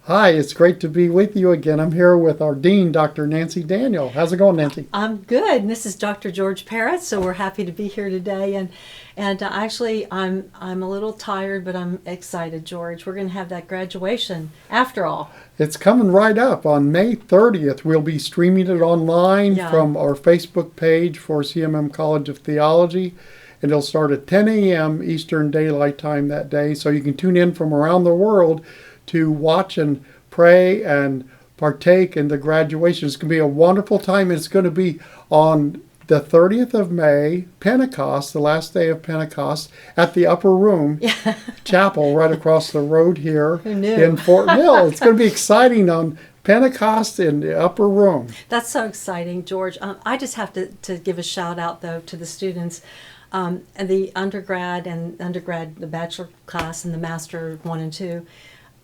Hi, it's great to be with you again. I'm here with our Dean, Dr. Nancy Daniel. How's it going, Nancy? I'm good. And this is Dr. George Parrott, so we're happy to be here today. And actually, I'm a little tired, but I'm excited, George. We're going to have that graduation after all. It's coming right up on May 30th. We'll be streaming it online from our Facebook page for CMM College of Theology. And it'll start at 10 a.m. Eastern Daylight Time that day, so you can tune in from around the world to watch and pray and partake in the graduation. It's going to be a wonderful time. It's going to be on the 30th of May, Pentecost, the last day of Pentecost, at the Upper Room Chapel right across the road here in Fort Mill. It's going to be exciting on Pentecost in the Upper Room. That's so exciting, George. I just have to give a shout out, though, to the students. And the undergrad, the bachelor class, and the master 1 and 2.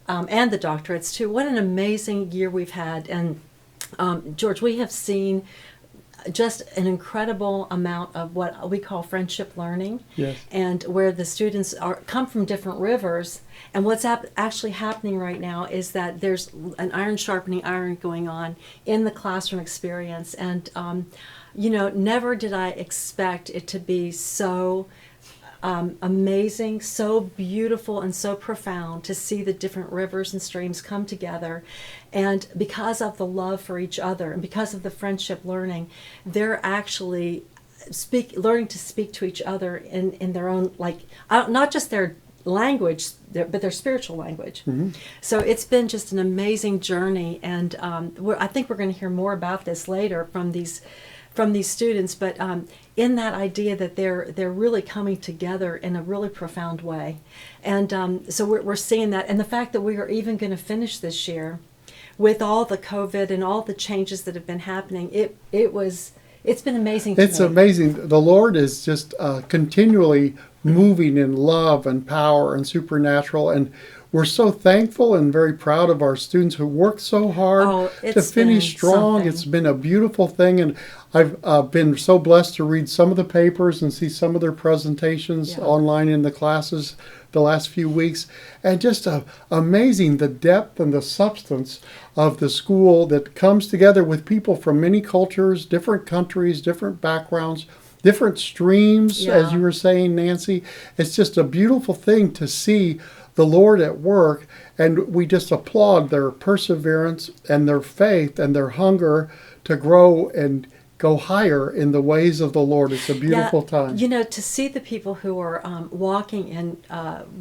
And the doctorates too. What an amazing year we've had. And George, we have seen just an incredible amount of what we call friendship learning. Yes. And where the students come from different rivers. And what's actually happening right now is that there's an iron sharpening iron going on in the classroom experience. And, never did I expect it to be so amazing, so beautiful, and so profound to see the different rivers and streams come together. And because of the love for each other and because of the friendship learning, they're actually learning to speak to each other in their own, not just their language, but their spiritual language. Mm-hmm. So it's been just an amazing journey, and I think we're going to hear more about this later from these students, but in that idea that they're really coming together in a really profound way. And so we're seeing that, and the fact that we are even going to finish this year with all the COVID and all the changes that have been happening, it's been amazing to me. It's amazing. The Lord is just continually moving in love and power and supernatural, and we're so thankful and very proud of our students who worked so hard to finish strong. Something. It's been a beautiful thing, and I've been so blessed to read some of the papers and see some of their presentations online in the classes the last few weeks, and just amazing the depth and the substance of the school that comes together with people from many cultures, different countries, different backgrounds, different streams, as you were saying, Nancy. It's just a beautiful thing to see the Lord at work, and we just applaud their perseverance and their faith and their hunger to grow and go higher in the ways of the Lord. It's a beautiful time. To see the people who are walking in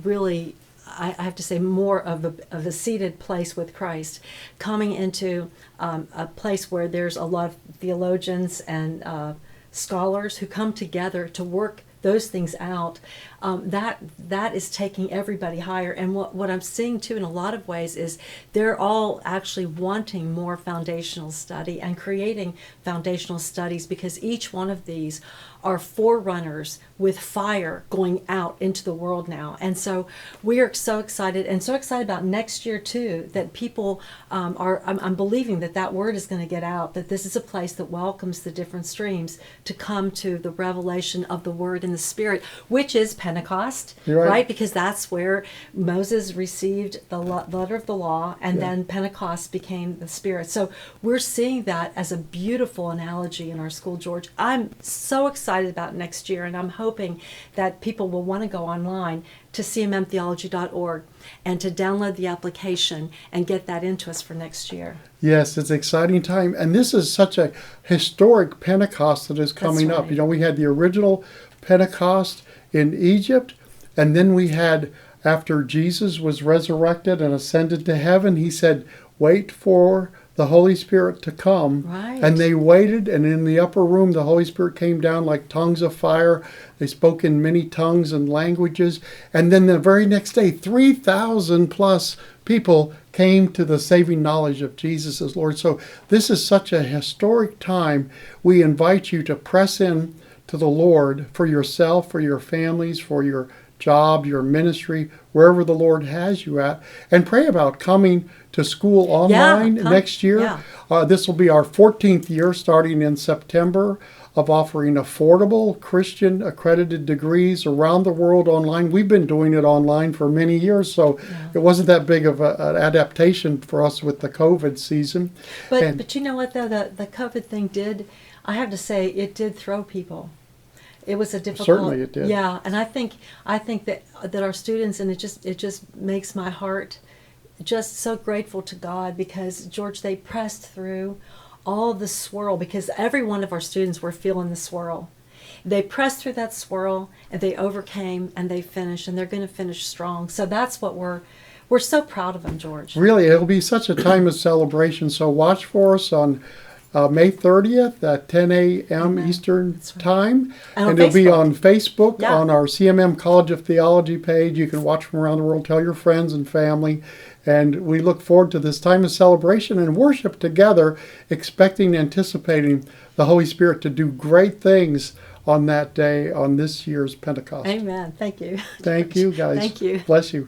really, I have to say, more of a seated place with Christ, coming into a place where there's a lot of theologians and scholars who come together to work those things out, that is taking everybody higher. And what I'm seeing too in a lot of ways is they're all actually wanting more foundational study and creating foundational studies, because each one of these are forerunners with fire going out into the world now. And so we are so excited, and so excited about next year too, that people I'm believing that word is going to get out, that this is a place that welcomes the different streams to come to the revelation of the word and the spirit, which is Pentecost, right? Because that's where Moses received the letter of the law, and then Pentecost became the spirit. So we're seeing that as a beautiful analogy in our school, George. I'm so excited about next year, and I'm hoping that people will want to go online to cmmtheology.org and to download the application and get that into us for next year. Yes, it's an exciting time, and this is such a historic Pentecost that is coming up. We had the original Pentecost in Egypt, and then we had, after Jesus was resurrected and ascended to heaven, he said, wait for the Holy Spirit to come. Right. And they waited, and in the upper room the Holy Spirit came down like tongues of fire. They spoke in many tongues and languages. And then the very next day, 3,000 plus people came to the saving knowledge of Jesus as Lord. So this is such a historic time. We invite you to press in to the Lord for yourself, for your families, for your job, your ministry, wherever the Lord has you at, and pray about coming to school online next year. Yeah. This will be our 14th year, starting in September, of offering affordable Christian accredited degrees around the world online. We've been doing it online for many years, so it wasn't that big of an adaptation for us with the COVID season. But you know what, though, the COVID thing did, I have to say, it did throw people. It was a difficult. Certainly it did. Yeah, and I think that our students, and it just makes my heart just so grateful to God, because George, they pressed through all the swirl, because every one of our students were feeling the swirl. They pressed through that swirl, and they overcame, and they finished, and they're going to finish strong. So that's what we're so proud of them, George. Really, it'll be such a time of celebration. So watch for us on May 30th at 10 a.m. Eastern Time. And it'll be on Facebook, on our CMM College of Theology page. You can watch from around the world. Tell your friends and family. And we look forward to this time of celebration and worship together, expecting, anticipating the Holy Spirit to do great things on that day, on this year's Pentecost. Amen. Thank you. Thank you, guys. Thank you. Bless you.